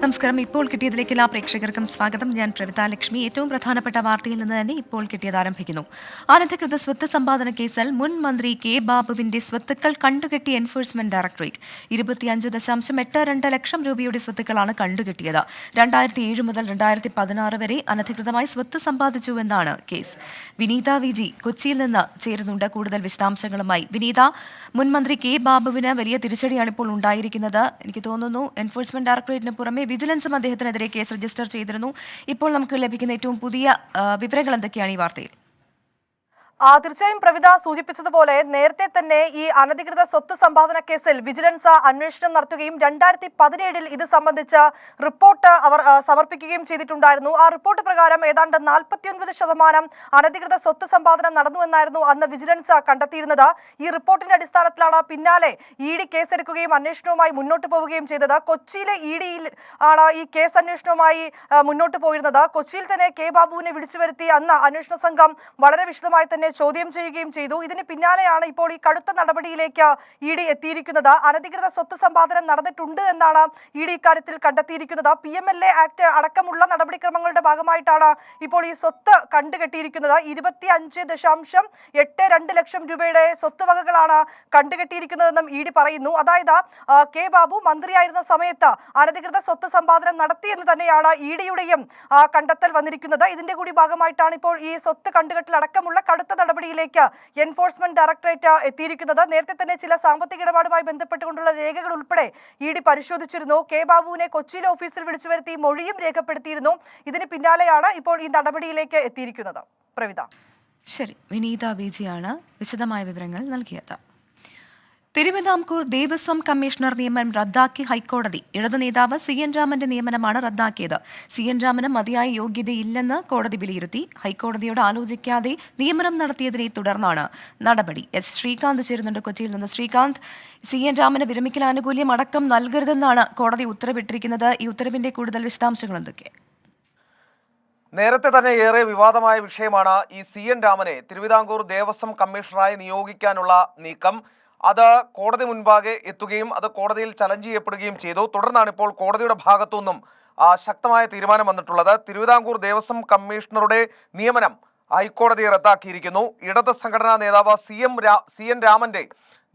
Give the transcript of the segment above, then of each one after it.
നമസ്കാരം. ഇപ്പോൾ കിട്ടിയതിലേക്ക് എല്ലാ പ്രേക്ഷകർക്കും സ്വാഗതം. ഞാൻ പ്രവിത ലക്ഷ്മി. ഏറ്റവും പ്രധാനപ്പെട്ട വാർത്തയിൽ നിന്ന് തന്നെ ഇപ്പോൾ കിട്ടിയത് ആരംഭിക്കുന്നു. അനധികൃത സ്വത്ത് സമ്പാദന കേസിൽ മുൻ മന്ത്രി കെ ബാബുവിന്റെ സ്വത്തുക്കൾ കണ്ടുകെട്ടി എൻഫോഴ്സ്മെന്റ് ഡയറക്ടറേറ്റ് 25.82 ലക്ഷം രൂപയുടെ സ്വത്തുക്കളാണ് കണ്ടുകെട്ടിയത്. 2007 മുതൽ 2016 വരെ അനധികൃതമായി സ്വത്ത് സമ്പാദിച്ചുവെന്നാണ് കേസ്. വിനീത വിജി കൊച്ചിയിൽ നിന്ന് ചേരുന്നുണ്ട് കൂടുതൽ വിശദാംശങ്ങളുമായി. വിനീത, മുൻ മന്ത്രി കെ ബാബുവിന് വലിയ തിരിച്ചടിയാണ് ഇപ്പോൾ ഉണ്ടായിരിക്കുന്നത്. എനിക്ക് തോന്നുന്നു എൻഫോഴ്സ്മെന്റ് ഡയറക്ടറേറ്റിന് പുറമെ വിജിലൻസും അദ്ദേഹത്തിനെതിരെ കേസ് രജിസ്റ്റർ ചെയ്തിരുന്നു. ഇപ്പോൾ നമുക്ക് ലഭിക്കുന്ന ഏറ്റവും പുതിയ വിവരങ്ങൾ എന്തൊക്കെയാണ് ഈ വാർത്തയിൽ? തീർച്ചയായും പ്രവിത സൂചിപ്പിച്ചതുപോലെ നേരത്തെ തന്നെ ഈ അനധികൃത സ്വത്ത് സമ്പാദന കേസിൽ വിജിലൻസ് അന്വേഷണം നടത്തുകയും 2017 ഇത് സംബന്ധിച്ച റിപ്പോർട്ട് അവർ സമർപ്പിക്കുകയും ചെയ്തിട്ടുണ്ടായിരുന്നു. ആ റിപ്പോർട്ട് പ്രകാരം ഏതാണ്ട് 49% അനധികൃത സ്വത്ത് സമ്പാദനം നടന്നുവെന്നായിരുന്നു അന്ന് വിജിലൻസ് കണ്ടെത്തിയിരുന്നത്. ഈ റിപ്പോർട്ടിന്റെ അടിസ്ഥാനത്തിലാണ് പിന്നാലെ ഇ ഡി കേസെടുക്കുകയും അന്വേഷണവുമായി മുന്നോട്ട് പോവുകയും ചെയ്തത്. കൊച്ചിയിലെ ഇ ഡിയിൽ ആണ് ഈ കേസ് അന്വേഷണവുമായി മുന്നോട്ട് പോയിരുന്നത്. കൊച്ചിയിൽ തന്നെ കെ ബാബുവിനെ വിളിച്ചു വരുത്തി അന്ന് അന്വേഷണ സംഘം വളരെ വിശദമായി തന്നെ ചോദ്യം ചെയ്യുകയും ചെയ്തു. ഇതിന് പിന്നാലെയാണ് ഇപ്പോൾ ഈ കടുത്ത നടപടിയിലേക്ക് ഇ ഡി എത്തിയിരിക്കുന്നത്. അനധികൃത സ്വത്ത് സമ്പാദനം നടന്നിട്ടുണ്ട് എന്നാണ് ഇ ഡി ഇക്കാര്യത്തിൽ കണ്ടെത്തിയിരിക്കുന്നത്. PMLA ആക്ട് അടക്കമുള്ള നടപടിക്രമങ്ങളുടെ ഭാഗമായിട്ടാണ് ഇപ്പോൾ ഈ സ്വത്ത് കണ്ടുകെട്ടിയിരിക്കുന്നത്. 25.82 ലക്ഷം രൂപയുടെ സ്വത്തുവകകളാണ് കണ്ടുകെട്ടിയിരിക്കുന്നതെന്നും ഇ ഡി പറയുന്നു. അതായത് കെ ബാബു മന്ത്രിയായിരുന്ന സമയത്ത് അനധികൃത സ്വത്ത് സമ്പാദനം നടത്തി എന്ന് തന്നെയാണ് ഇ ഡിയുടെയും കണ്ടെത്തൽ വന്നിരിക്കുന്നത്. ഇതിന്റെ കൂടി ഭാഗമായിട്ടാണ് ഇപ്പോൾ ഈ സ്വത്ത് കണ്ടുകെട്ടൽ അടക്കമുള്ള കടുത്ത നടപടിയിലേക്ക് എൻഫോഴ്സ്മെന്റ് ഡയറക്ടറേറ്റ് എത്തിയിരിക്കുന്നത്. നേരത്തെ തന്നെ ചില സാമ്പത്തിക ഇടപാടുമായി ബന്ധപ്പെട്ടുകൊണ്ടുള്ള രേഖകൾ ഉൾപ്പെടെ ഇ ഡി പരിശോധിച്ചിരുന്നു. കെ ബാബുവിനെ കൊച്ചിയിലെ ഓഫീസിൽ വിളിച്ചു വരുത്തി മൊഴിയും രേഖപ്പെടുത്തിയിരുന്നു. ഇതിന് പിന്നാലെയാണ് ഇപ്പോൾ ഈ നടപടിയിലേക്ക് എത്തിയിരിക്കുന്നത്. പ്രവിത. ശരി, വിനീത വിജിയാണ് വിശദമായ വിവരങ്ങൾ നൽകിയത്. തിരുവിതാംകൂർ ദേവസ്വം കമ്മീഷണർ നിയമനം റദ്ദാക്കി ഹൈക്കോടതി. ഇടതു നേതാവ് CN രാമന്റെ നിയമനമാണ് റദ്ദാക്കിയത്. CN രാമന് മതിയായ യോഗ്യതയില്ലെന്ന് കോടതി വിലയിരുത്തി. ഹൈക്കോടതിയോട് ആലോചിക്കാതെ നിയമനം നടത്തിയതിനെ തുടർന്നാണ് നടപടി. ശ്രീകാന്ത് ചേരുന്നുണ്ട് കൊച്ചിയിൽ നിന്ന്. ശ്രീകാന്ത്, CN രാമന് വിരമിക്കൽ ആനുകൂല്യം അടക്കം നൽകരുതെന്നാണ് കോടതി ഉത്തരവിട്ടിരിക്കുന്നത്. ഈ ഉത്തരവിന്റെ കൂടുതൽ വിശദാംശങ്ങൾ എന്തൊക്കെ? നേരത്തെ തന്നെ ഏറെ വിവാദമായ വിഷയമാണ് ഈ CN രാമനെ തിരുവിതാംകൂർ ദേവസ്വം കമ്മീഷണറായി നിയോഗിക്കാനുള്ള നീക്കം. അത് കോടതി മുൻപാകെ എത്തുകയും അത് കോടതിയിൽ ചലഞ്ച് ചെയ്യപ്പെടുകയും ചെയ്തു. തുടർന്നാണ് ഇപ്പോൾ കോടതിയുടെ ഭാഗത്തുനിന്നും ശക്തമായ തീരുമാനം വന്നിട്ടുള്ളത്. തിരുവിതാംകൂർ ദേവസ്വം കമ്മീഷണറുടെ നിയമനം ഹൈക്കോടതി റദ്ദാക്കിയിരിക്കുന്നു. ഇടത് സംഘടനാ നേതാവ് CN രാമന്റെ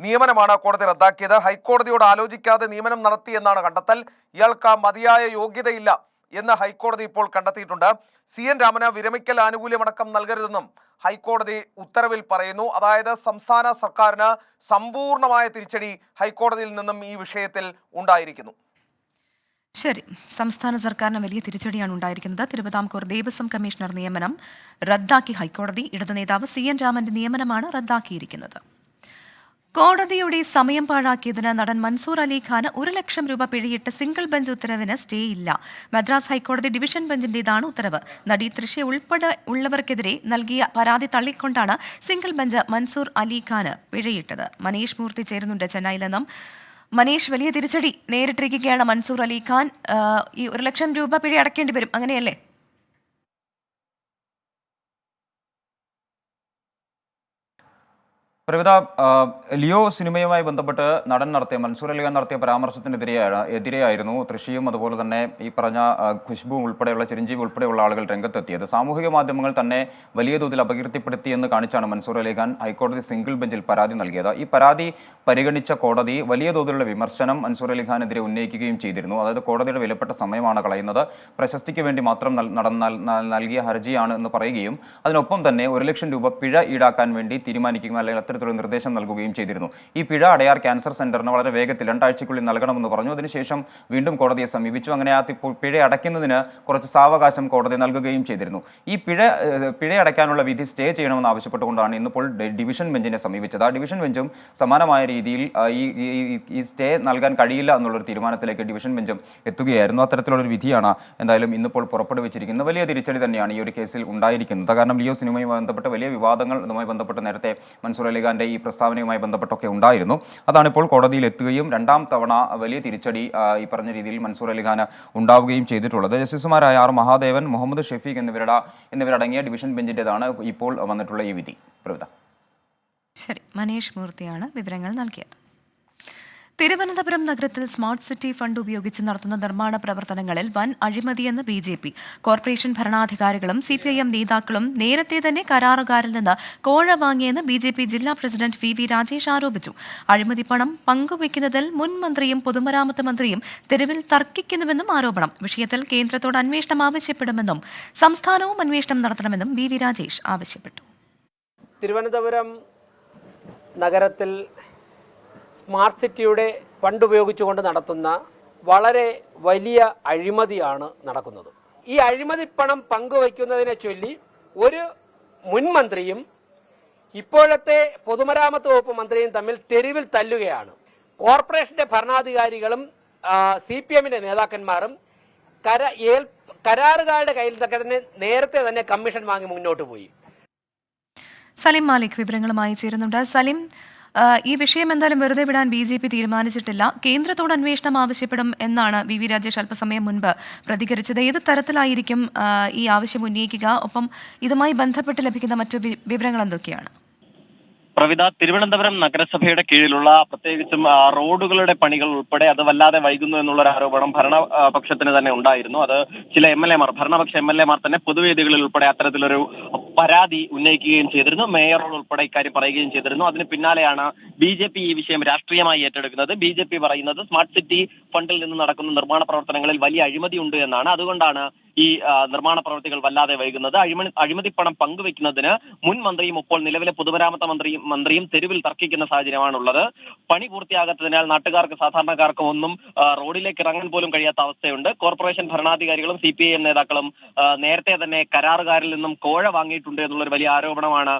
നിയമനമാണ് കോടതി റദ്ദാക്കിയത്. ഹൈക്കോടതിയോട് ആലോചിക്കാതെ നിയമനം നടത്തിയെന്നാണ് കണ്ടെത്തൽ. ഇയാൾക്ക് മതിയായ യോഗ്യതയില്ല എന്ന് ഹൈക്കോടതി ഇപ്പോൾ കണ്ടെത്തിയിട്ടുണ്ട്. CN രാമന് വിരമിക്കൽ ആനുകൂല്യമടക്കം നൽകരുതെന്നും ഹൈക്കോടതി ഉത്തരവിൽ പറയുന്നു. അതായത് സംസ്ഥാന സർക്കാരിന് സമ്പൂർണമായ തിരിച്ചടി ഹൈക്കോടതിയിൽ നിന്നും ഈ വിഷയത്തിൽ ഉണ്ടായിരിക്കുന്നു. ശരി, സംസ്ഥാന സർക്കാരിന് വലിയ തിരിച്ചടിയാണ് ഉണ്ടായിരിക്കുന്നത്. തിരുവിതാംകൂർ ദേവസ്വം കമ്മീഷണർ നിയമനം റദ്ദാക്കി ഹൈക്കോടതി. ഇടതു നേതാവ് CN രാമന്റെ നിയമനമാണ് റദ്ദാക്കിയിരിക്കുന്നത്. കോടതിയുടെ സമയം പാഴാക്കിയതിന് നടൻ മൻസൂർ അലിഖാന് 1 ലക്ഷം രൂപ പിഴയിട്ട് സിംഗിൾ ബെഞ്ച് ഉത്തരവിന് സ്റ്റേ ഇല്ല. മദ്രാസ് ഹൈക്കോടതി ഡിവിഷൻ ബെഞ്ചിന്റേതാണ് ഉത്തരവ്. നടി തൃശ്യ ഉൾപ്പെടെ ഉള്ളവർക്കെതിരെ നൽകിയ പരാതി തള്ളിക്കൊണ്ടാണ് സിംഗിൾ ബെഞ്ച് മൻസൂർ അലിഖാന് പിഴയിട്ടത്. മനീഷ് മൂർത്തി ചേരുന്നുണ്ട് ചെന്നൈയിൽ നിന്നും. മനീഷ്, വലിയ തിരിച്ചടി നേരിട്ടിരിക്കുകയാണ് മൻസൂർ അലിഖാൻ. ഈ 1 ലക്ഷം രൂപ പിഴ അടയ്ക്കേണ്ടി വരും, അങ്ങനെയല്ലേ? പ്രവിത, ലിയോ സിനിമയുമായി ബന്ധപ്പെട്ട് നടൻ നടത്തിയ മൻസൂർ അലിഖാൻ നടത്തിയ എതിരെയായിരുന്നു തൃശ്യയും അതുപോലെ തന്നെ ഈ പറഞ്ഞ ഖുശ്ബു ഉൾപ്പെടെയുള്ള ചിരഞ്ജീവി ഉൾപ്പെടെയുള്ള ആളുകൾ രംഗത്തെത്തിയത്. സാമൂഹിക മാധ്യമങ്ങൾ തന്നെ വലിയ തോതിൽ അപകീർത്തിപ്പെടുത്തിയെന്ന് കാണിച്ചാണ് മൻസൂർ അലിഖാൻ ഹൈക്കോടതി സിംഗിൾ ബെഞ്ചിൽ പരാതി നൽകിയത്. ഈ പരാതി പരിഗണിച്ച കോടതി വലിയ തോതിലുള്ള വിമർശനം മൻസൂർ അലിഖാനെതിരെ ഉന്നയിക്കുകയും ചെയ്തിരുന്നു. അതായത് കോടതിയുടെ വിലപ്പെട്ട സമയമാണ് കളയുന്നത്, പ്രശസ്തിക്ക് വേണ്ടി മാത്രം നൽകിയ ഹർജിയാണ് എന്ന് പറയുകയും അതിനൊപ്പം തന്നെ 1 ലക്ഷം രൂപ പിഴ ഈടാക്കാൻ വേണ്ടി തീരുമാനിക്കുകയും അല്ലെങ്കിൽ അത്തരത്തിലുള്ള നിർദ്ദേശം നൽകുകയും ചെയ്തിരുന്നു. ഈ പിഴ അടയാർ ക്യാൻസർ സെന്ററിന് വളരെ വേഗത്തിൽ 2 ആഴ്ചയ്ക്കുള്ളിൽ നൽകണമെന്ന് പറഞ്ഞു. അതിനുശേഷം വീണ്ടും കോടതിയെ സമീപിച്ചു. അങ്ങനെ ആ പിഴ അടയ്ക്കുന്നതിന് കുറച്ച് സാവകാശം കോടതി നൽകുകയും ചെയ്തിരുന്നു. ഈ പിഴ അടയ്ക്കാനുള്ള വിധി സ്റ്റേ ചെയ്യണമെന്ന് ആവശ്യപ്പെട്ടുകൊണ്ടാണ് ഇന്നിപ്പോൾ ഡിവിഷൻ ബെഞ്ചിനെ സമീപിച്ചത്. ആ ഡിവിഷൻ ബെഞ്ചും സമാനമായ രീതിയിൽ ഈ സ്റ്റേ നൽകാൻ കഴിയില്ല എന്നുള്ളൊരു തീരുമാനത്തിലേക്ക് ഡിവിഷൻ ബെഞ്ചും എത്തുകയായിരുന്നു. അത്തരത്തിലുള്ളൊരു വിധിയാണ് എന്തായാലും ഇന്നിപ്പോൾ പുറപ്പെടുവിച്ചിരിക്കുന്നത്. വലിയ തിരിച്ചടി തന്നെയാണ് ഈ ഒരു കേസിൽ ഉണ്ടായിരിക്കുന്നത്. കാരണം ലിയോ സിനിമയുമായി ബന്ധപ്പെട്ട് വലിയ വിവാദങ്ങൾ ഇതുമായി ബന്ധപ്പെട്ട് നേരത്തെ മൻസൂർ അലിഖാന്റെ ഈ പ്രസ്താവനയുമായി ബന്ധപ്പെട്ടൊക്കെ ഉണ്ടായിരുന്നു. അതാണിപ്പോൾ കോടതിയിൽ എത്തുകയും 2ാം തവണ വലിയ തിരിച്ചടി ഈ പറഞ്ഞ രീതിയിൽ മൻസൂർ അലിഖാന് ഉണ്ടാവുകയും ചെയ്തിട്ടുള്ളത്. ജസ്റ്റിസുമാരായ R മഹാദേവൻ, മുഹമ്മദ് ഷെഫീഖ് എന്നിവരടങ്ങിയ ഡിവിഷൻ ബെഞ്ചിൻ്റെതാണ് ഇപ്പോൾ വന്നിട്ടുള്ള ഈ വിധി. പ്രവിത. ശരി, മനീഷ് മൂർത്തിയാണ് വിവരങ്ങൾ നൽകിയത്. തിരുവനന്തപുരം നഗരത്തിൽ സ്മാർട്ട് സിറ്റി ഫണ്ട് ഉപയോഗിച്ച് നടത്തുന്ന നിർമ്മാണ പ്രവർത്തനങ്ങളിൽ വൻ അഴിമതിയെന്ന് BJP. കോർപ്പറേഷൻ ഭരണാധികാരികളും CPIM നേതാക്കളും നേരത്തെ തന്നെ കരാറുകാരിൽ നിന്ന് കോഴ വാങ്ങിയെന്ന് BJP ജില്ലാ പ്രസിഡന്റ് VV രാജേഷ് ആരോപിച്ചു. അഴിമതി പണം പങ്കുവയ്ക്കുന്നതിൽ മുൻ മന്ത്രിയും പൊതുമരാമത്ത് മന്ത്രിയും തെരുവിൽ തർക്കിക്കുന്നുവെന്നും ആരോപണം. വിഷയത്തിൽ കേന്ദ്രത്തോട് അന്വേഷണം ആവശ്യപ്പെടുമെന്നും സംസ്ഥാനവും അന്വേഷണം നടത്തണമെന്നും VV രാജേഷ് ആവശ്യപ്പെട്ടു. തിരുവനന്തപുരം നഗരത്തിൽ സ്മാർട്ട് സിറ്റിയുടെ ഫണ്ട് ഉപയോഗിച്ചുകൊണ്ട് നടത്തുന്ന വളരെ വലിയ അഴിമതിയാണ് നടക്കുന്നത്. ഈ അഴിമതി പണം പങ്കുവയ്ക്കുന്നതിനെ ചൊല്ലി ഒരു മുൻ മന്ത്രിയും ഇപ്പോഴത്തെ പൊതുമരാമത്ത് വകുപ്പ് മന്ത്രിയും തമ്മിൽ തെരുവിൽ തല്ലുകയാണ്. കോർപ്പറേഷന്റെ ഭരണാധികാരികളും CPMന്റെ നേതാക്കന്മാരും കരാറുകാരുടെ കയ്യിൽ തന്നെ നേരത്തെ തന്നെ കമ്മീഷൻ വാങ്ങി മുന്നോട്ട് പോയി. സലിം മാലിക് വിവരങ്ങളുമായി ചേരുന്നുണ്ട്. സലിം, ഈ വിഷയം എന്തായാലും വെറുതെ വിടാൻ BJP തീരുമാനിച്ചിട്ടില്ല. കേന്ദ്രത്തോട് അന്വേഷണം ആവശ്യപ്പെടും എന്നാണ് VV രാജേഷ് അല്പസമയം മുൻപ് പ്രതികരിച്ചത്. ഏത് തരത്തിലായിരിക്കും ഈ ആവശ്യം ഉന്നയിക്കുക? ഒപ്പം ഇതുമായി ബന്ധപ്പെട്ട് ലഭിക്കുന്ന മറ്റു വിവരങ്ങൾ എന്തൊക്കെയാണ്? പ്രവിധ, തിരുവനന്തപുരം നഗരസഭയുടെ കീഴിലുള്ള പ്രത്യേകിച്ചും റോഡുകളുടെ പണികൾ ഉൾപ്പെടെ അത് വല്ലാതെ വൈകുന്നു എന്നുള്ളൊരു ആരോപണം ഭരണപക്ഷത്തിന് തന്നെ ഉണ്ടായിരുന്നു. അത് ചില ഭരണപക്ഷ MLA തന്നെ പൊതുവേദികളിൽ ഉൾപ്പെടെ അത്തരത്തിലൊരു പരാതി ഉന്നയിക്കുകയും ചെയ്തിരുന്നു. മേയറോട് ഉൾപ്പെടെ ഇക്കാര്യം പറയുകയും ചെയ്തിരുന്നു. അതിന് പിന്നാലെയാണ് BJP ഈ വിഷയം രാഷ്ട്രീയമായി ഏറ്റെടുക്കുന്നത്. BJP പറയുന്നത് സ്മാർട്ട് സിറ്റി ഫണ്ടിൽ നിന്ന് നടക്കുന്ന നിർമ്മാണ പ്രവർത്തനങ്ങളിൽ വലിയ അഴിമതി ഉണ്ട് എന്നാണ്. അതുകൊണ്ടാണ് ഈ നിർമ്മാണ പ്രവൃത്തികൾ വല്ലാതെ വൈകുന്നത്. അഴിമതി പണം പങ്കുവെക്കുന്നതിന് മുൻ മന്ത്രിയും ഇപ്പോൾ നിലവിലെ പൊതുമരാമത്ത് മന്ത്രിയും തെരുവിൽ തർക്കിക്കുന്ന സാഹചര്യമാണുള്ളത്. പണി പൂർത്തിയാകാത്തതിനാൽ നാട്ടുകാർക്ക് സാധാരണക്കാർക്കും ഒന്നും റോഡിലേക്ക് ഇറങ്ങാൻ പോലും കഴിയാത്ത അവസ്ഥയുണ്ട്. കോർപ്പറേഷൻ ഭരണാധികാരികളും CPIM നേതാക്കളും നേരത്തെ തന്നെ കരാറുകാരിൽ നിന്നും കോഴ വാങ്ങിയിട്ടുണ്ട് എന്നുള്ളൊരു വലിയ ആരോപണമാണ്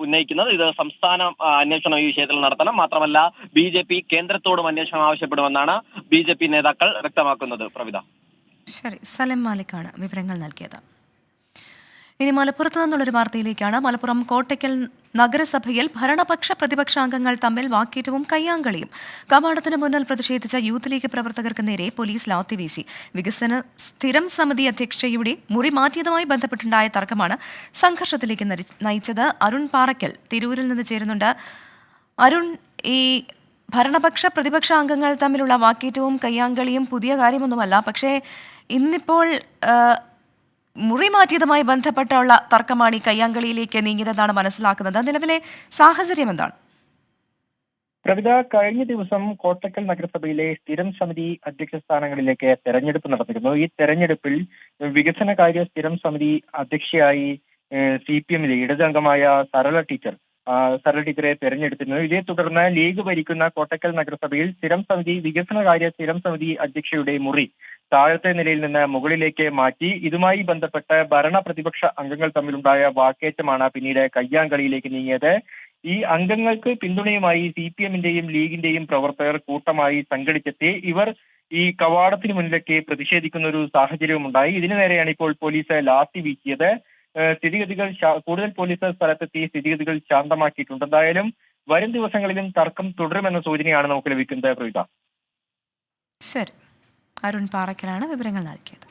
ഉന്നയിക്കുന്നത്. ഇത് സംസ്ഥാന അന്വേഷണം ഈ വിഷയത്തിൽ നടത്തണം. മാത്രമല്ല BJP കേന്ദ്രത്തോടും അന്വേഷണം ആവശ്യപ്പെടുമെന്നാണ് BJP നേതാക്കൾ വ്യക്തമാക്കുന്നത്. പ്രവിധ, ശരി, സലിം മാലിക്കാണ് വിവരങ്ങൾ നൽകിയത്. ഇനി മലപ്പുറത്ത് നിന്നുള്ളൊരു വാർത്തയിലേക്കാണ്. മലപ്പുറം കോട്ടയ്ക്കൽ നഗരസഭയിൽ ഭരണപക്ഷ പ്രതിപക്ഷാംഗങ്ങൾ തമ്മിൽ വാക്കേറ്റവും കയ്യാങ്കളിയും. കവാടത്തിന് മുന്നിൽ പ്രതിഷേധിച്ച യൂത്ത് ലീഗ് പ്രവർത്തകർക്ക് നേരെ പോലീസ് ലാത്തിവീശി. വികസന സ്ഥിരം സമിതി അധ്യക്ഷയുടെ മുറി മാറ്റിയതുമായി ബന്ധപ്പെട്ടുണ്ടായ തർക്കമാണ് സംഘർഷത്തിലേക്ക് നയിച്ചത്. അരുൺ പാറയ്ക്കൽ തിരൂരിൽ നിന്ന് ചേരുന്നുണ്ട്. അരുൺ, ഈ ഭരണപക്ഷ പ്രതിപക്ഷ അംഗങ്ങൾ തമ്മിലുള്ള വാക്കേറ്റവും കയ്യാങ്കളിയും പുതിയ കാര്യമൊന്നുമല്ല. പക്ഷേ ഇന്നിപ്പോൾ മുറി മാറ്റിയതുമായി ബന്ധപ്പെട്ടുള്ള തർക്കമാണ് ഈ കയ്യാങ്കളിയിലേക്ക് നീങ്ങിയതെന്നാണ് മനസ്സിലാക്കുന്നത്. നിലവിലെ സാഹചര്യം എന്താണ്? പ്രവിധ, കഴിഞ്ഞ ദിവസം കോട്ടക്കൽ നഗരസഭയിലെ സ്ഥിരം സമിതി അധ്യക്ഷ സ്ഥാനങ്ങളിലേക്ക് തെരഞ്ഞെടുപ്പ് നടന്നിരുന്നു. ഈ തെരഞ്ഞെടുപ്പിൽ വികസനകാര്യ സ്ഥിരം സമിതി അധ്യക്ഷയായി CPMലെ ഇടതംഗമായ സരള ടീച്ചറെ തെരഞ്ഞെടുത്തിരുന്നു. ഇതേ തുടർന്ന് ലീഗ് ഭരിക്കുന്ന കോട്ടക്കൽ നഗരസഭയിൽ വികസനകാര്യ സ്ഥിരം സമിതി അധ്യക്ഷയുടെ മുറി താഴത്തെ നിലയിൽ നിന്ന് മുകളിലേക്ക് മാറ്റി. ഇതുമായി ബന്ധപ്പെട്ട് ഭരണ പ്രതിപക്ഷ അംഗങ്ങൾ തമ്മിലുണ്ടായ വാക്കേറ്റമാണ് പിന്നീട് കയ്യാങ്കളിയിലേക്ക് നീങ്ങിയത്. ഈ അംഗങ്ങൾക്ക് പിന്തുണയുമായി CPMന്റെയും ലീഗിന്റെയും പ്രവർത്തകർ കൂട്ടമായി സംഘടിച്ചെത്തി ഇവർ ഈ കവാടത്തിന് മുന്നിലേക്ക് പ്രതിഷേധിക്കുന്ന ഒരു സാഹചര്യവും ഉണ്ടായി. ഇതിനു നേരെയാണ് ഇപ്പോൾ പോലീസ് ലാത്തി വീശിയത്. കൂടുതൽ പോലീസ് സ്ഥലത്തെത്തി സ്ഥിതിഗതികൾ ശാന്തമാക്കിയിട്ടുണ്ട്. എന്തായാലും വരും ദിവസങ്ങളിലും തർക്കം തുടരുമെന്ന സൂചനയാണ് നമുക്ക് ലഭിക്കുന്നത്. പ്രീത, ശരി, അരുൺ പാറയ്ക്കലാണ് വിവരങ്ങൾ നൽകിയത്.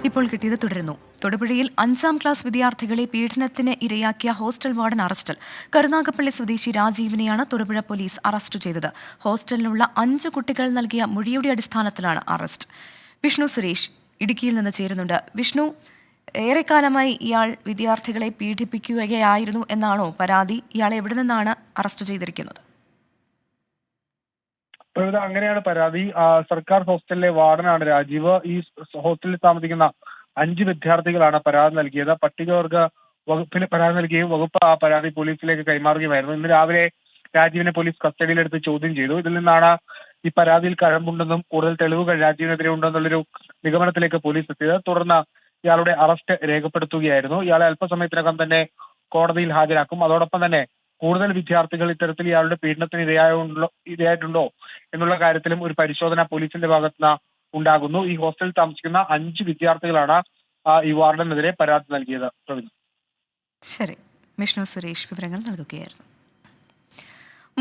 ഇപ്പോൾ കിട്ടിയത് തുടരുന്നു. തൊടുപുഴയിൽ 5ാം ക്ലാസ് വിദ്യാർത്ഥികളെ പീഡനത്തിന് ഇരയാക്കിയ ഹോസ്റ്റൽ വാർഡൻ അറസ്റ്റിൽ. കരുനാഗപ്പള്ളി സ്വദേശി രാജീവിനെയാണ് തൊടുപുഴ പോലീസ് അറസ്റ്റ് ചെയ്തത്. ഹോസ്റ്റലിലുള്ള 5 കുട്ടികൾ നൽകിയ മൊഴിയുടെ അടിസ്ഥാനത്തിലാണ് അറസ്റ്റ്. വിഷ്ണു സുരേഷ് ഇടുക്കിയിൽ നിന്ന് ചേരുന്നുണ്ട്. വിഷ്ണു, ഏറെക്കാലമായി ഇയാൾ വിദ്യാർത്ഥികളെ പീഡിപ്പിക്കുകയായിരുന്നു എന്നാണോ പരാതി? ഇയാളെ എവിടെ നിന്നാണ് അറസ്റ്റ് ചെയ്തിരിക്കുന്നത്? അങ്ങനെയാണ് പരാതി. സർക്കാർ ഹോസ്റ്റലിലെ വാർഡനാണ് രാജീവ്. ഈ ഹോസ്റ്റലിൽ താമസിക്കുന്ന 5 വിദ്യാർത്ഥികളാണ് പരാതി നൽകിയത്. പട്ടികവർഗ വകുപ്പിന് പരാതി നൽകുകയും വകുപ്പ് ആ പരാതി പോലീസിലേക്ക് കൈമാറുകയുമായിരുന്നു. ഇന്ന് രാവിലെ രാജീവിനെ പോലീസ് കസ്റ്റഡിയിലെടുത്ത് ചോദ്യം ചെയ്തു. ഇതിൽ നിന്നാണ് ഈ പരാതിയിൽ കഴമ്പുണ്ടെന്നും കൂടുതൽ തെളിവുകൾ രാജീവിനെതിരെ ഉണ്ടെന്നുള്ളൊരു നിഗമനത്തിലേക്ക് പോലീസ് എത്തിയത്. തുടർന്ന് ഇയാളുടെ അറസ്റ്റ് രേഖപ്പെടുത്തുകയായിരുന്നു. ഇയാളെ അല്പസമയത്തിനകം തന്നെ കോടതിയിൽ ഹാജരാക്കും. അതോടൊപ്പം തന്നെ കൂടുതൽ വിദ്യാർത്ഥികൾ ഇത്തരത്തിൽ ഇയാളുടെ പീഡനത്തിന് ഇരയായിട്ടുണ്ടോ എന്നുള്ള കാര്യത്തിലും ഒരു പരിശോധന പോലീസിന്റെ ഭാഗത്തുനിന്ന് ഉണ്ടാകുന്നു. ഈ ഹോസ്റ്റലിൽ താമസിക്കുന്ന 5 വിദ്യാർത്ഥികളാണ് ഈ വാർഡനെതിരെ പരാതി നൽകിയത്. ശരി, വിഷ്ണു സുരേഷ് വിവരങ്ങൾ നൽകുകയായിരുന്നു.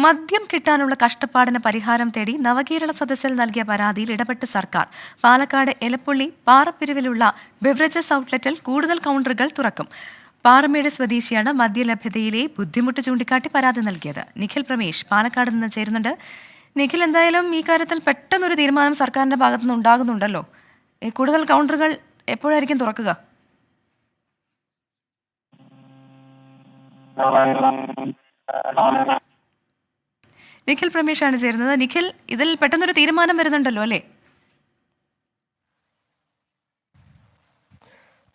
മദ്യം കിട്ടാനുള്ള കഷ്ടപ്പാടിന് പരിഹാരം തേടി നവകേരള സദസ്സിൽ നൽകിയ പരാതിയിൽ ഇടപെട്ട് സർക്കാർ. പാലക്കാട് എലപ്പുള്ളി പാറപ്പിരിവിലുള്ള ബെവറേജസ് ഔട്ട്ലെറ്റിൽ കൂടുതൽ കൗണ്ടറുകൾ തുറക്കും. പാറമേട് സ്വദേശിയാണ് മദ്യലഭ്യതയിലെ ബുദ്ധിമുട്ട് ചൂണ്ടിക്കാട്ടി പരാതി നൽകിയത്. നിഖിൽ പ്രമേഷ് പാലക്കാട് നിന്ന് ചേരുന്നുണ്ട്. നിഖിൽ, എന്തായാലും ഈ കാര്യത്തിൽ പെട്ടെന്നൊരു തീരുമാനം സർക്കാരിന്റെ ഭാഗത്തുനിന്ന് ഉണ്ടാകുന്നുണ്ടല്ലോ. കൂടുതൽ കൗണ്ടറുകൾ എപ്പോഴായിരിക്കും തുറക്കുക? നിഖിൽ പ്രമേഷാണ് ചേരുന്നത്. നിഖിൽ, ഇതിൽ പെട്ടെന്നൊരു തീരുമാനം വരുന്നുണ്ടല്ലോ അല്ലേ?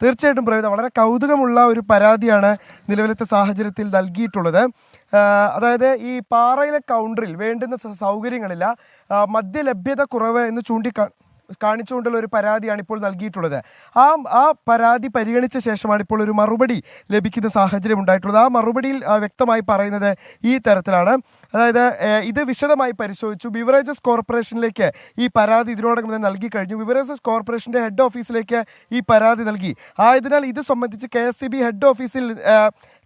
തീർച്ചയായിട്ടും പ്രവിത, വളരെ കൗതുകമുള്ള ഒരു പരാതിയാണ് നിലവിലത്തെ സാഹചര്യത്തിൽ നൽകിയിട്ടുള്ളത്. അതായത് ഈ പാറയിലെ കൗണ്ടറിൽ വേണ്ടുന്ന സൗകര്യങ്ങളില്ല, മദ്യലഭ്യത കുറവ് എന്ന് കാണിച്ചുകൊണ്ടുള്ള ഒരു പരാതിയാണ് ഇപ്പോൾ നൽകിയിട്ടുള്ളത്. ആ പരാതി പരിഗണിച്ച ശേഷമാണ് ഇപ്പോൾ ഒരു മറുപടി ലഭിക്കുന്ന സാഹചര്യം ഉണ്ടായിട്ടുള്ളത്. ആ മറുപടിയിൽ വ്യക്തമായി പറയുന്നത് ഈ തരത്തിലാണ്. അതായത് ഇത് വിശദമായി പരിശോധിച്ചു. ബിവറേജസ് കോർപ്പറേഷനിലേക്ക് ഈ പരാതി ഇതിനോടകം തന്നെ നൽകി കഴിഞ്ഞു. ബിവറേജസ് കോർപ്പറേഷൻ്റെ ഹെഡ് ഓഫീസിലേക്ക് ഈ പരാതി നൽകി. ആയതിനാൽ ഇത് സംബന്ധിച്ച്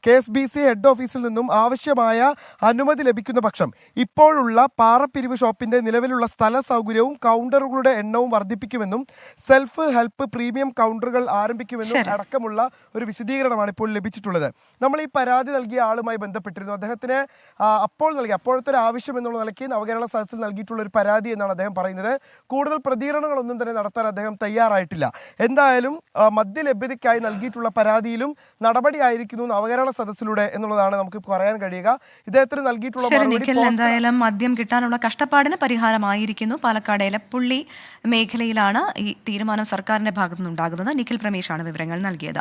KSBC ഹെഡ് ഓഫീസിൽ നിന്നും ആവശ്യമായ അനുമതി ലഭിക്കുന്ന പക്ഷം ഇപ്പോഴുള്ള പാറപ്പിരിവ് ഷോപ്പിന്റെ നിലവിലുള്ള സ്ഥല സൗകര്യവും കൗണ്ടറുകളുടെ എണ്ണവും വർദ്ധിപ്പിക്കുമെന്നും സെൽഫ് ഹെൽപ്പ് പ്രീമിയം കൗണ്ടറുകൾ ആരംഭിക്കുമെന്നും അടക്കമുള്ള ഒരു വിശദീകരണമാണ് ഇപ്പോൾ ലഭിച്ചിട്ടുള്ളത്. നമ്മൾ ഈ പരാതി നൽകിയ ആളുമായി ബന്ധപ്പെട്ടിരുന്നു. അദ്ദേഹത്തിന് അപ്പോഴത്തെ ഒരു ആവശ്യം എന്നുള്ള നിലയ്ക്ക് നവകേരള സദസ്സിൽ നൽകിയിട്ടുള്ള ഒരു പരാതി എന്നാണ് അദ്ദേഹം പറയുന്നത്. കൂടുതൽ പ്രതികരണങ്ങളൊന്നും തന്നെ നടത്താൻ അദ്ദേഹം തയ്യാറായിട്ടില്ല. എന്തായാലും മദ്യലഭ്യതയ്ക്കായി നൽകിയിട്ടുള്ള പരാതിയിലും നടപടിയായിരിക്കുന്നു നവകേരള സദസ്സിലൂടെ എന്നുള്ളതാണ് നമുക്ക് പറയാൻ കഴിയുക. ഇദ്ദേഹത്തിന് നൽകിയിട്ടുള്ള എന്തായാലും മദ്യം കിട്ടാനുള്ള കഷ്ടപ്പാടിന് പരിഹാരമായിരിക്കുന്നു. പാലക്കാട് എലപ്പുള്ളി മേഖലയിലാണ് ഈ തീരുമാനം സർക്കാരിന്റെ ഭാഗത്തുനിന്നുണ്ടാകുന്നത്. നിഖിൽ പ്രമേഷാണ് വിവരങ്ങൾ നൽകിയത്.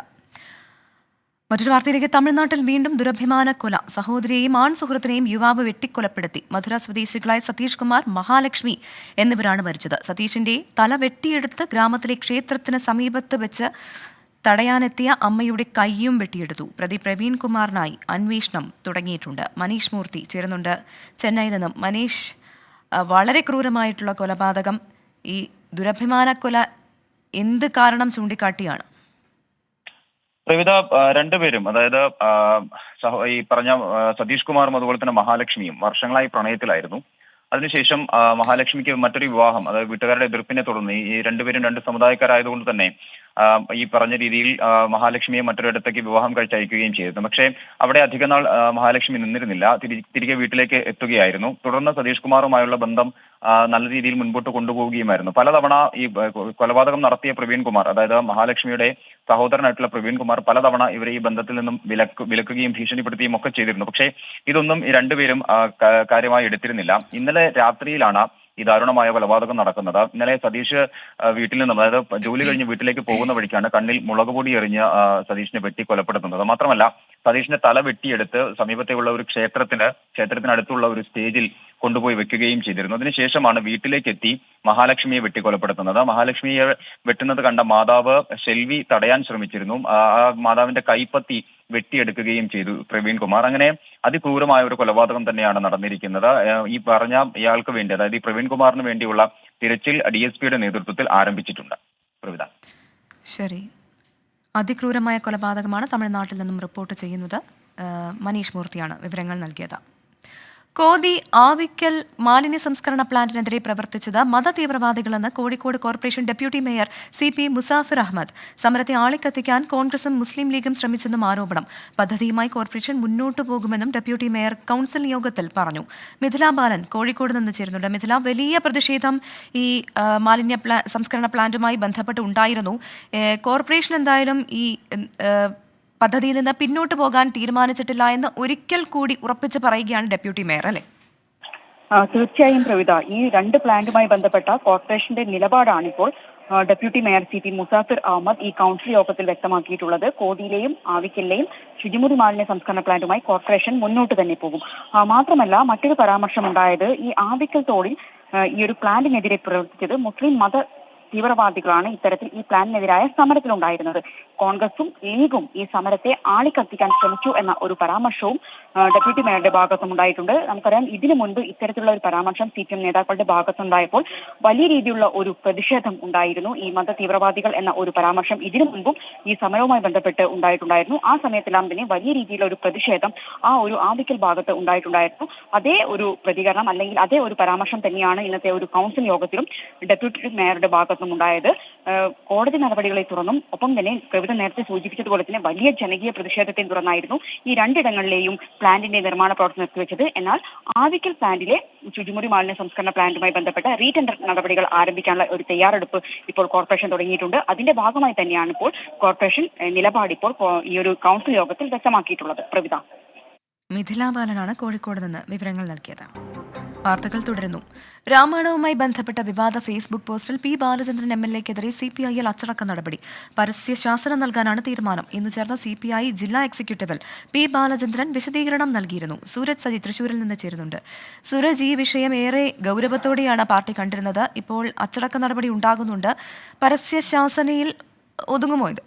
മറ്റൊരു വാർത്തയിലേക്ക്. തമിഴ്നാട്ടിൽ വീണ്ടും ദുരഭിമാന കൊല. സഹോദരിയെയും ആൺ സുഹൃത്തിനെയും യുവാവ് വെട്ടിക്കൊലപ്പെടുത്തി. മധുര സ്വദേശികളായ സതീഷ് കുമാർ, മഹാലക്ഷ്മി എന്നിവരാണ് മരിച്ചത്. സതീഷിന്റെ തല വെട്ടിയെടുത്ത് ഗ്രാമത്തിലെ ക്ഷേത്രത്തിന് സമീപത്ത് വെച്ച് തടയാനെത്തിയ അമ്മയുടെ കൈയും വെട്ടിയെടുത്തു. പ്രതി പ്രവീൺ കുമാറിനായി അന്വേഷണം തുടങ്ങിയിട്ടുണ്ട്. മനീഷ് മൂർത്തി ചേരുന്നുണ്ട് ചെന്നൈയിൽ നിന്നും. മനീഷ്, വളരെ ക്രൂരമായിട്ടുള്ള കൊലപാതകം. ഈ ദുരഭിമാന കൊല എന്ത് കാരണം ചൂണ്ടിക്കാട്ടിയാണ്? പ്രവിത, രണ്ടുപേരും, അതായത് ഈ പറഞ്ഞ സതീഷ് കുമാറും അതുപോലെ തന്നെ മഹാലക്ഷ്മിയും വർഷങ്ങളായി പ്രണയത്തിലായിരുന്നു. അതിനുശേഷം മഹാലക്ഷ്മിക്ക് മറ്റൊരു വിവാഹം, അതായത് വീട്ടുകാരുടെ എതിർപ്പിനെ തുടർന്ന്, ഈ രണ്ടുപേരും രണ്ട് സമുദായക്കാരായതുകൊണ്ട് തന്നെ ഈ പറഞ്ഞ രീതിയിൽ മഹാലക്ഷ്മിയെ മറ്റൊരിടത്തേക്ക് വിവാഹം കഴിച്ചയക്കുകയും ചെയ്തിരുന്നു. പക്ഷേ അവിടെ അധിക നാൾ മഹാലക്ഷ്മി നിന്നിരുന്നില്ല. തിരികെ വീട്ടിലേക്ക് എത്തുകയായിരുന്നു. തുടർന്ന് സതീഷ് കുമാറുമായുള്ള ബന്ധം നല്ല രീതിയിൽ മുൻപോട്ട് കൊണ്ടുപോവുകയുമായിരുന്നു. പലതവണ ഈ കൊലപാതകം നടത്തിയ പ്രവീൺ കുമാർ, അതായത് മഹാലക്ഷ്മിയുടെ സഹോദരനായിട്ടുള്ള പ്രവീൺ കുമാർ, പലതവണ ഇവരെ ഈ ബന്ധത്തിൽ നിന്നും വിലക്കുകയും ഭീഷണിപ്പെടുത്തുകയും ഒക്കെ ചെയ്തിരുന്നു. പക്ഷേ ഇതൊന്നും ഈ രണ്ടുപേരും കാര്യമായി എടുത്തിരുന്നില്ല. ഇന്നലെ രാത്രിയിലാണ് ഈ ദാരുണമായ കൊലപാതകം നടക്കുന്നത്. ഇന്നലെ സതീഷ് വീട്ടിൽ നിന്നും, അതായത് ജോലി കഴിഞ്ഞ് വീട്ടിലേക്ക് പോകുന്ന വഴിക്കാണ് കണ്ണിൽ മുളക് പൊടി എറിഞ്ഞ് സതീഷിനെ വെട്ടി കൊലപ്പെടുത്തുന്നത്. മാത്രമല്ല സതീഷിന്റെ തല വെട്ടിയെടുത്ത് സമീപത്തെയുള്ള ഒരു ക്ഷേത്രത്തിനടുത്തുള്ള ഒരു സ്റ്റേജിൽ കൊണ്ടുപോയി വെക്കുകയും ചെയ്തിരുന്നു. അതിനുശേഷമാണ് വീട്ടിലേക്ക് എത്തി മഹാലക്ഷ്മിയെ വെട്ടിക്കൊലപ്പെടുത്തുന്നത്. മഹാലക്ഷ്മിയെ വെട്ടുന്നത് കണ്ട മാതാവ് ഷെൽവി തടയാൻ ശ്രമിച്ചിരുന്നു. ആ മാതാവിന്റെ കൈപ്പത്തി വെട്ടിയെടുക്കുകയും ചെയ്തു പ്രവീൺ കുമാർ. അങ്ങനെ അതിക്രൂരമായ ഒരു കൊലപാതകം തന്നെയാണ് നടന്നിരിക്കുന്നത്. ഈ പറഞ്ഞ ഇയാൾക്ക് വേണ്ടി, അതായത് ഈ പ്രവീൺ കുമാറിന് വേണ്ടിയുള്ള തിരച്ചിൽ DSPയുടെ നേതൃത്വത്തിൽ ആരംഭിച്ചിട്ടുണ്ട്. പ്രവിത, ശരി. അതിക്രൂരമായ കൊലപാതകമാണ് തമിഴ്നാട്ടിൽ നിന്നും റിപ്പോർട്ട് ചെയ്യുന്നത്. മനീഷ് മൂർത്തിയാണ് വിവരങ്ങൾ നൽകിയത്. കോതി ആവിക്കൽ മാലിന്യ സംസ്കരണ പ്ലാന്റിനെതിരെ പ്രവർത്തിച്ചത് മതതീവ്രവാദികളെന്ന് Kozhikode corporation deputy mayor CP Musafir Ahammed. സമരത്തെ ആളിക്കത്തിക്കാൻ കോൺഗ്രസും മുസ്ലിം ലീഗും ശ്രമിച്ചെന്നും ആരോപണം. പദ്ധതിയുമായി കോർപ്പറേഷൻ മുന്നോട്ടു പോകുമെന്നും ഡെപ്യൂട്ടി മേയർ കൗൺസിൽ യോഗത്തിൽ പറഞ്ഞു. മിഥില ബാലൻ കോഴിക്കോട് നിന്ന് ചേരുന്നുണ്ട്. മിഥില, വലിയ പ്രതിഷേധം ഈ മാലിന്യ സംസ്കരണ പ്ലാന്റുമായി ബന്ധപ്പെട്ട് ഉണ്ടായിരുന്നു. കോർപ്പറേഷൻ എന്തായാലും ഈ പദ്ധതിയിൽ നിന്ന് പിന്നോട്ട് പോകാൻ തീരുമാനിച്ചിട്ടില്ല എന്ന് ഒരിക്കൽ കൂടി ഉറപ്പിച്ച് പറയുകയാണ് ഡെപ്യൂട്ടി മേയർ, അല്ലേ? തീർച്ചയായും പ്രവിത, ഈ രണ്ട് പ്ലാന്റുമായി ബന്ധപ്പെട്ട കോർപ്പറേഷന്റെ നിലപാടാണിപ്പോൾ deputy mayor CP Musafir Ahammed ഈ കൗൺസിൽ യോഗത്തിൽ വ്യക്തമാക്കിയിട്ടുള്ളത്. കോതിയിലെയും ആവിക്കലിലെയും ശുചിമുറി മാലിന്യ സംസ്കരണ പ്ലാന്റുമായി കോർപ്പറേഷൻ മുന്നോട്ട് തന്നെ പോകും. മാത്രമല്ല, മറ്റൊരു പരാമർശമുണ്ടായത്, ഈ ആവിക്കൽ തോടിൽ ഈ ഒരു പ്ലാന്റിനെതിരെ പ്രവർത്തിച്ചത് മുസ്ലിം മത തീവ്രവാദികളാണ് ഇത്തരത്തിൽ ഈ പ്ലാനിനെതിരായ സമരത്തിലുണ്ടായിരുന്നത്. കോൺഗ്രസും ലീഗും ഈ സമരത്തെ ആളിക്കത്തിക്കാൻ ശ്രമിച്ചു എന്ന ഒരു പരാമർശവും ഡെപ്യൂട്ടി മേയറുടെ ഭാഗത്തും ഉണ്ടായിട്ടുണ്ട്. നമുക്കറിയാം, ഇതിനു മുൻപ് ഇത്തരത്തിലുള്ള ഒരു പരാമർശം CPM നേതാക്കളുടെ ഭാഗത്തുണ്ടായപ്പോൾ വലിയ രീതിയിലുള്ള ഒരു പ്രതിഷേധം ഉണ്ടായിരുന്നു. ഈ മത തീവ്രവാദികൾ എന്ന ഒരു പരാമർശം ഇതിനു മുൻപും ഈ സമരവുമായി ബന്ധപ്പെട്ട് ഉണ്ടായിട്ടുണ്ടായിരുന്നു. ആ സമയത്തെല്ലാം തന്നെ വലിയ രീതിയിലുള്ള ഒരു പ്രതിഷേധം ആ ഒരു ആവിക്കൽ ഭാഗത്ത് ഉണ്ടായിട്ടുണ്ടായിരുന്നു. അതേ ഒരു പ്രതികരണം അല്ലെങ്കിൽ അതേ ഒരു പരാമർശം തന്നെയാണ് ഇന്നത്തെ ഒരു കൗൺസിൽ യോഗത്തിലും ഡെപ്യൂട്ടി മേയറുടെ ഭാഗത്ത് ഭാഗത്തുനിന്നുണ്ടായത്. കോടതി നടപടികളെ തുടർന്നും ഒപ്പം തന്നെ പ്രവിധ നേരത്തെ സൂചിപ്പിച്ചതുപോലെ തന്നെ വലിയ ജനകീയ പ്രതിഷേധത്തെ തുടർന്നായിരുന്നു ഈ രണ്ടിടങ്ങളിലെയും പ്ലാന്റിന്റെ നിർമ്മാണ പ്രവർത്തനം നിർത്തിവെച്ചത്. എന്നാൽ ആവിക്കൽ പ്ലാന്റിലെ ശുചിമുറി മാലിന്യ സംസ്കരണ പ്ലാന്റുമായി ബന്ധപ്പെട്ട റീടെൻഡർ നടപടികൾ ആരംഭിക്കാനുള്ള ഒരു തയ്യാറെടുപ്പ് ഇപ്പോൾ കോർപ്പറേഷൻ തുടങ്ങിയിട്ടുണ്ട്. അതിന്റെ ഭാഗമായി തന്നെയാണ് ഇപ്പോൾ കോർപ്പറേഷൻ നിലപാട് ഇപ്പോൾ ഈ ഒരു കൗൺസിൽ യോഗത്തിൽ വ്യക്തമാക്കിയിട്ടുള്ളത്. പ്രവിധ. മിഥില ബാലനാണ് കോഴിക്കോട് നിന്ന് വിവരങ്ങൾ നൽകിയത്. വാർത്തകൾ തുടരുന്നു. രാമായണവുമായി ബന്ധപ്പെട്ട വിവാദ ഫേസ്ബുക്ക് പോസ്റ്റിൽ പി ബാലചന്ദ്രൻ MLA-ക്കെതിരെ CPI-ൽ അച്ചടക്ക നടപടി. പരസ്യ ശാസനം നൽകാനാണ് തീരുമാനം. ഇന്ന് ചേർന്ന CPI ജില്ലാ എക്സിക്യൂട്ടീവിൽ പി ബാലചന്ദ്രൻ വിശദീകരണം നൽകിയിരുന്നു. സൂരജ് സജി തൃശൂരിൽ നിന്ന് ചേരുന്നുണ്ട്. സൂരജ്, ഈ വിഷയം ഏറെ ഗൗരവത്തോടെയാണ് പാർട്ടി കണ്ടിരുന്നത്. ഇപ്പോൾ അച്ചടക്ക നടപടി ഉണ്ടാകുന്നുണ്ട്. പരസ്യ ശാസനയിൽ ഒതുങ്ങുമോ ഇത്?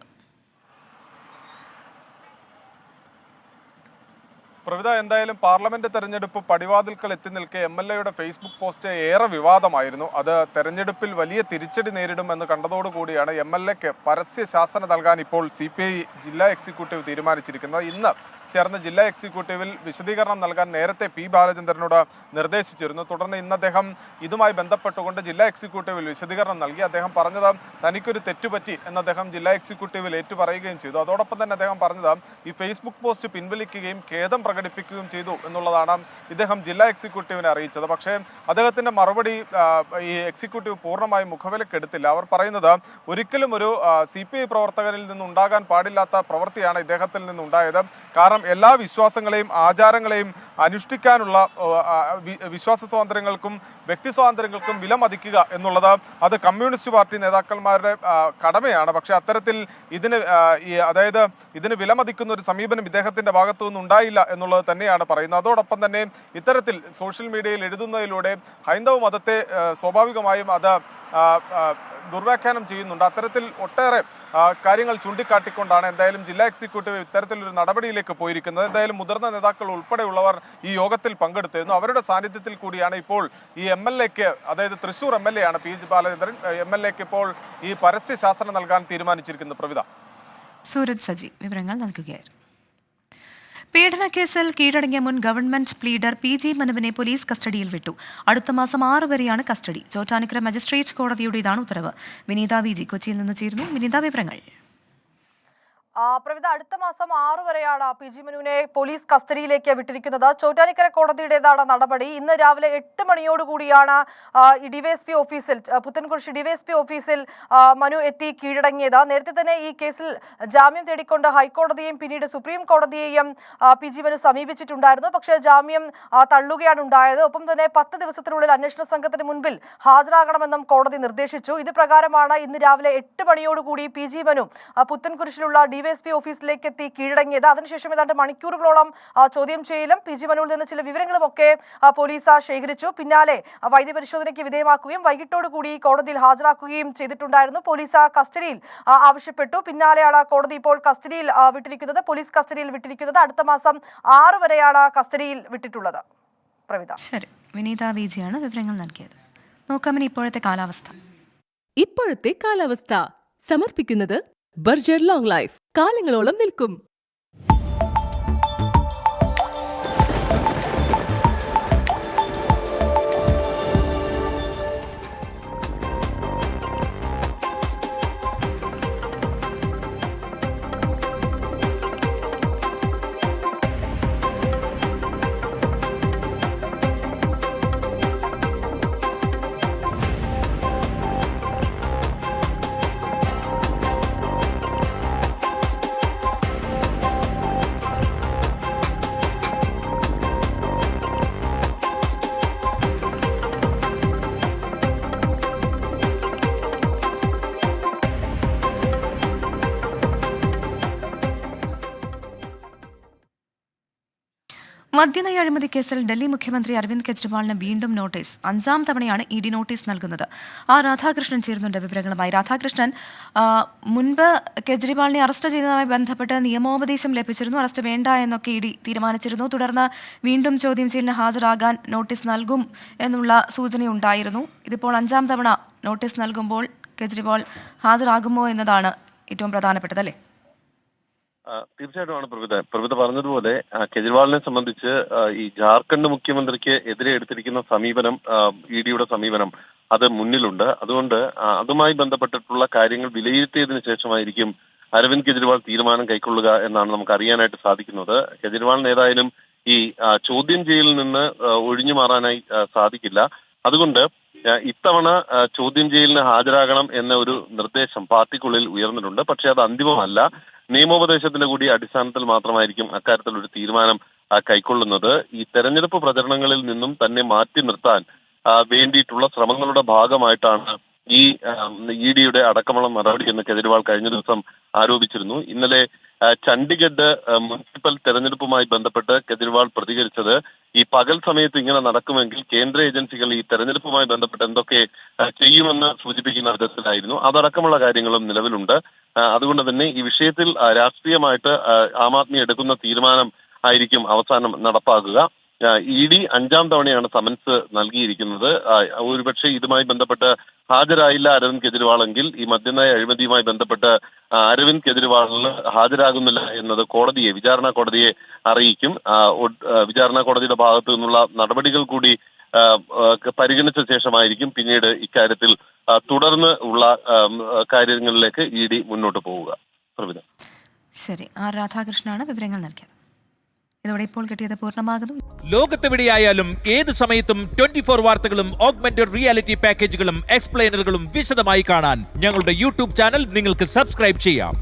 പ്രവിധ, എന്തായാലും പാർലമെന്റ് തെരഞ്ഞെടുപ്പ് പടിവാതിൽക്കൽ എത്തി നിൽക്കെ MLA-യുടെ ഫേസ്ബുക്ക് പോസ്റ്റ് ഏറെ വിവാദമായിരുന്നു. അത് തെരഞ്ഞെടുപ്പിൽ വലിയ തിരിച്ചടി നേരിടുമെന്ന് കണ്ടതോടുകൂടിയാണ് MLA-ക്ക് പരസ്യ ശാസന നൽകാൻ ഇപ്പോൾ CPI ജില്ലാ എക്സിക്യൂട്ടീവ് തീരുമാനിച്ചിരിക്കുന്നത്. ഇന്ന് ചേർന്ന ജില്ലാ എക്സിക്യൂട്ടീവിൽ വിശദീകരണം നൽകാൻ നേരത്തെ പി ബാലചന്ദ്രനോട് നിർദ്ദേശിച്ചിരുന്നു. തുടർന്ന് ഇന്ന് അദ്ദേഹം ഇതുമായി ബന്ധപ്പെട്ടുകൊണ്ട് ജില്ലാ എക്സിക്യൂട്ടീവിൽ വിശദീകരണം നൽകി. അദ്ദേഹം പറഞ്ഞത് തനിക്കൊരു തെറ്റുപറ്റി എന്ന് അദ്ദേഹം ജില്ലാ എക്സിക്യൂട്ടീവിൽ ഏറ്റുപറയുകയും ചെയ്തു. അതോടൊപ്പം തന്നെ അദ്ദേഹം പറഞ്ഞത് ഈ ഫേസ്ബുക്ക് പോസ്റ്റ് പിൻവലിക്കുകയും ഖേദം പ്രകടിപ്പിക്കുകയും ചെയ്തു എന്നുള്ളതാണ് ഇദ്ദേഹം ജില്ലാ എക്സിക്യൂട്ടീവിനെ അറിയിച്ചത്. പക്ഷേ അദ്ദേഹത്തിന്റെ മറുപടി ഈ എക്സിക്യൂട്ടീവ് പൂർണ്ണമായും മുഖവിലക്കെടുത്തില്ല. അവർ പറയുന്നത് ഒരിക്കലും ഒരു CPI പ്രവർത്തകരിൽ നിന്നുണ്ടാകാൻ പാടില്ലാത്ത പ്രവൃത്തിയാണ് ഇദ്ദേഹത്തിൽ നിന്നുണ്ടായത്. കാരണം എല്ലാ വിശ്വാസങ്ങളെയും ആചാരങ്ങളെയും അനുഷ്ഠിക്കാനുള്ള വിശ്വാസ സ്വാതന്ത്ര്യങ്ങൾക്കും വ്യക്തി സ്വാതന്ത്ര്യങ്ങൾക്കും വിലമതിക്കുക എന്നുള്ളത് അത് കമ്മ്യൂണിസ്റ്റ് പാർട്ടി നേതാക്കന്മാരുടെ കടമയാണ്. പക്ഷെ അത്തരത്തിൽ ഇതിന് വിലമതിക്കുന്ന ഒരു സമീപനം ഇദ്ദേഹത്തിന്റെ ഭാഗത്തു നിന്നുണ്ടായില്ല എന്നുള്ളത് തന്നെയാണ് പറയുന്നത്. അതോടൊപ്പം തന്നെ ഇത്തരത്തിൽ സോഷ്യൽ മീഡിയയിൽ എഴുതുന്നതിലൂടെ ഹൈന്ദവ മതത്തെ സ്വാഭാവികമായും അത് ദുർവ്യാഖ്യാനം ചെയ്യുന്നുണ്ട്. അത്തരത്തിൽ ഒട്ടേറെ കാര്യങ്ങൾ ചൂണ്ടിക്കാട്ടിക്കൊണ്ടാണ് എന്തായാലും ജില്ലാ എക്സിക്യൂട്ടീവ് ഇത്തരത്തിലൊരു നടപടിയിലേക്ക് പോയിരിക്കുന്നത്. എന്തായാലും മുതിർന്ന നേതാക്കൾ ഉൾപ്പെടെയുള്ളവർ ഈ യോഗത്തിൽ പങ്കെടുത്തിരുന്നു. അവരുടെ സാന്നിധ്യത്തിൽ കൂടിയാണ് ഇപ്പോൾ ഈ MLA-ക്ക്, അതായത് തൃശൂർ MLA-ആണ് പി ബാലചന്ദ്രൻ, MLA-ക്ക് ഇപ്പോൾ ഈ പരസ്യ ശാസനം നൽകാൻ തീരുമാനിച്ചിരിക്കുന്നത്. പ്രവിധ. സൂരജ് സജി വിവരങ്ങൾ നൽകുകയായിരുന്നു. പീഡനക്കേസിൽ കീഴടങ്ങിയ മുൻ ഗവൺമെന്റ് പ്ലീഡർ PG മനുവിനെ പോലീസ് കസ്റ്റഡിയിൽ വിട്ടു. അടുത്ത മാസം 6 വരെയാണ് കസ്റ്റഡി. ചോറ്റാനിക്കര മജിസ്ട്രേറ്റ് കോടതിയുടേതാണ് ഉത്തരവ്. വിനീത VG കൊച്ചിയിൽ നിന്ന് ചേരുന്നു. വിനീത, വിവരങ്ങൾ. പ്രവിധ, അടുത്ത മാസം 6 വരെയാണ് PG മനുവിനെ പോലീസ് കസ്റ്റഡിയിലേക്ക് വിട്ടിരിക്കുന്നത്. ചോറ്റാനിക്കര കോടതിയുടേതാണ് നടപടി. ഇന്ന് രാവിലെ 8 മണിയോടുകൂടിയാണ് ഈ DYSP ഓഫീസിൽ, പുത്തൻകുരിശ് DYSP ഓഫീസിൽ മനു എത്തി കീഴടങ്ങിയത്. നേരത്തെ തന്നെ ഈ കേസിൽ ജാമ്യം തേടിക്കൊണ്ട് ഹൈക്കോടതിയെയും പിന്നീട് സുപ്രീം കോടതിയെയും PG മനു സമീപിച്ചിട്ടുണ്ടായിരുന്നു. പക്ഷേ ജാമ്യം തള്ളുകയാണ് ഉണ്ടായത്. ഒപ്പം തന്നെ 10 ദിവസത്തിനുള്ളിൽ അന്വേഷണ സംഘത്തിന് മുൻപിൽ ഹാജരാകണമെന്നും കോടതി നിർദ്ദേശിച്ചു. ഇത് പ്രകാരമാണ് ഇന്ന് രാവിലെ 8 മണിയോടുകൂടി PG മനു പുത്തൻകുരിശിലുള്ള DYSP ഓഫീസിലേക്ക് എത്തി കീഴടങ്ങിയത്. അതിനുശേഷം ഏതാണ്ട് മണിക്കൂറുകളോളം ചോദ്യം ചെയ്യലും PG മനുവിൽ നിന്ന് ചില വിവരങ്ങളും ഒക്കെ പോലീസ് ശേഖരിച്ചു. പിന്നാലെ വൈദ്യപരിശോധനയ്ക്ക് വിധേയമാക്കുകയും വൈകിട്ടോടുകൂടി കോടതിയിൽ ഹാജരാക്കുകയും ചെയ്തിട്ടുണ്ടായിരുന്നു. പോലീസ് കസ്റ്റഡിയിൽ ആവശ്യപ്പെട്ടു. പിന്നാലെയാണ് കോടതി ഇപ്പോൾ കസ്റ്റഡിയിൽ വിട്ടിരിക്കുന്നത്, പോലീസ് കസ്റ്റഡിയിൽ വിട്ടിരിക്കുന്നത്. അടുത്ത മാസം 6 വരെയാണ് കസ്റ്റഡിയിൽ വിട്ടിട്ടുള്ളത്. പ്രവിധ. ശരി, വിനീത VG ആണ് വിവരങ്ങൾ നൽകിയത്. നോക്കാം ഇപ്പോഴത്തെ കാലാവസ്ഥ. ഇപ്പോഴത്തെ കാലാവസ്ഥ സമർപ്പിക്കുന്നത് ബർജർ ലോങ് ലൈഫ്, കാലങ്ങളോളം നിൽക്കും. മദ്യനയ അഴിമതി കേസിൽ ഡൽഹി മുഖ്യമന്ത്രി അരവിന്ദ് കെജ്രിവാളിന് വീണ്ടും നോട്ടീസ്. 5ാം തവണയാണ് ED നോട്ടീസ് നൽകുന്നത്. രാധാകൃഷ്ണൻ ചേരുന്നുണ്ട് വിവരങ്ങളുമായി. രാധാകൃഷ്ണൻ, മുൻപ് കെജ്രിവാളിനെ അറസ്റ്റ് ചെയ്തതുമായി ബന്ധപ്പെട്ട് നിയമോപദേശം ലഭിച്ചിരുന്നു. അറസ്റ്റ് വേണ്ട എന്നൊക്കെ ED തീരുമാനിച്ചിരുന്നു. തുടർന്ന് വീണ്ടും ചോദ്യം ചെയ്യലിന് ഹാജരാകാൻ നോട്ടീസ് നൽകും എന്നുള്ള സൂചനയുണ്ടായിരുന്നു. ഇതിപ്പോൾ 5ാം തവണ നോട്ടീസ് നൽകുമ്പോൾ കെജ്രിവാൾ ഹാജരാകുമോ എന്നതാണ് ഏറ്റവും പ്രധാനപ്പെട്ടത്, അല്ലേ? തീർച്ചയായിട്ടുമാണ് പ്രവിത പറഞ്ഞതുപോലെ കെജ്രിവാളിനെ സംബന്ധിച്ച് ഈ ജാർഖണ്ഡ് മുഖ്യമന്ത്രിക്ക് എതിരെ എടുത്തിരിക്കുന്ന സമീപനം, ഇഡിയുടെ സമീപനം അത് മുന്നിലുണ്ട്. അതുകൊണ്ട് അതുമായി ബന്ധപ്പെട്ടിട്ടുള്ള കാര്യങ്ങൾ വിലയിരുത്തിയതിനു ശേഷമായിരിക്കും അരവിന്ദ് കെജ്രിവാൾ തീരുമാനം കൈക്കൊള്ളുക എന്നാണ് നമുക്ക് അറിയാനായിട്ട് സാധിക്കുന്നത്. കെജ്രിവാളിന് ഏതായാലും ഈ ചോദ്യം ചെയ്യലിൽ നിന്ന് ഒഴിഞ്ഞു മാറാനായി സാധിക്കില്ല. അതുകൊണ്ട് ഇത്തവണ ചോദ്യം ചെയ്യലിന് ഹാജരാകണം എന്ന ഒരു നിർദ്ദേശം പാർട്ടിക്കുള്ളിൽ ഉയർന്നിട്ടുണ്ട്. പക്ഷേ അത് അന്തിമമല്ല. നിയമോപദേശത്തിന്റെ കൂടി അടിസ്ഥാനത്തിൽ മാത്രമായിരിക്കും അക്കാര്യത്തിൽ ഒരു തീരുമാനം കൈക്കൊള്ളുന്നത്. ഈ തെരഞ്ഞെടുപ്പ് പ്രചരണങ്ങളിൽ നിന്നും തന്നെ മാറ്റി നിർത്താൻ വേണ്ടിയിട്ടുള്ള ശ്രമങ്ങളുടെ ഭാഗമായിട്ടാണ് ഈ ഇഡിയുടെ അടക്കമുള്ള നടപടി എന്ന് കെജ്രിവാൾ കഴിഞ്ഞ ദിവസം ആരോപിച്ചിരുന്നു. ഇന്നലെ ചണ്ഡിഗഡ് മുനിസിപ്പൽ തെരഞ്ഞെടുപ്പുമായി ബന്ധപ്പെട്ട് കെജ്രിവാൾ പ്രതികരിച്ചത് ഈ പകൽ സമയത്ത് ഇങ്ങനെ നടക്കുമെങ്കിൽ കേന്ദ്ര ഏജൻസികൾ ഈ തെരഞ്ഞെടുപ്പുമായി ബന്ധപ്പെട്ട് എന്തൊക്കെ ചെയ്യുമെന്ന് സൂചിപ്പിക്കുന്ന വിധത്തിലായിരുന്നു. അതടക്കമുള്ള കാര്യങ്ങളും നിലവിലുണ്ട്. അതുകൊണ്ട് തന്നെ ഈ വിഷയത്തിൽ രാഷ്ട്രീയമായിട്ട് ആം ആദ്മി എടുക്കുന്ന തീരുമാനം ആയിരിക്കും അവസാനം നടപ്പാക്കുക. ഇഡി 5ാം തവണയാണ് സമൻസ് നൽകിയിരിക്കുന്നത്. ഒരുപക്ഷെ ഇതുമായി ബന്ധപ്പെട്ട് ഹാജരായില്ല അരവിന്ദ് കെജ്രിവാൾ എങ്കിൽ ഈ മദ്യനയ അഴിമതിയുമായി ബന്ധപ്പെട്ട് അരവിന്ദ് കെജ്രിവാളിന് ഹാജരാകുന്നില്ല എന്നത് വിചാരണ കോടതിയെ അറിയിക്കും. വിചാരണ കോടതിയുടെ ഭാഗത്തു നിന്നുള്ള നടപടികൾ കൂടി പരിഗണിച്ച ശേഷമായിരിക്കും പിന്നീട് ഇക്കാര്യത്തിൽ തുടർന്ന് ഉള്ള കാര്യങ്ങളിലേക്ക് ഇഡി മുന്നോട്ട് പോവുക. പ്രവിധ. ശരി, ആർ രാധാകൃഷ്ണനാണ് വിവരങ്ങൾ നൽകിയത്. ഇതോടെ ഇപ്പോൾ കിട്ടിയത് പൂർണ്ണമാകുന്നു. ലോകത്തെവിടെയായാലും ഏത് സമയത്തും 24 വാർത്തകളും ഓഗ്മെന്റഡ് റിയാലിറ്റി പാക്കേജുകളും എക്സ്പ്ലെയിനറുകളും വിശദമായി കാണാൻ ഞങ്ങളുടെ യൂട്യൂബ് ചാനൽ നിങ്ങൾക്ക് സബ്സ്ക്രൈബ് ചെയ്യാം.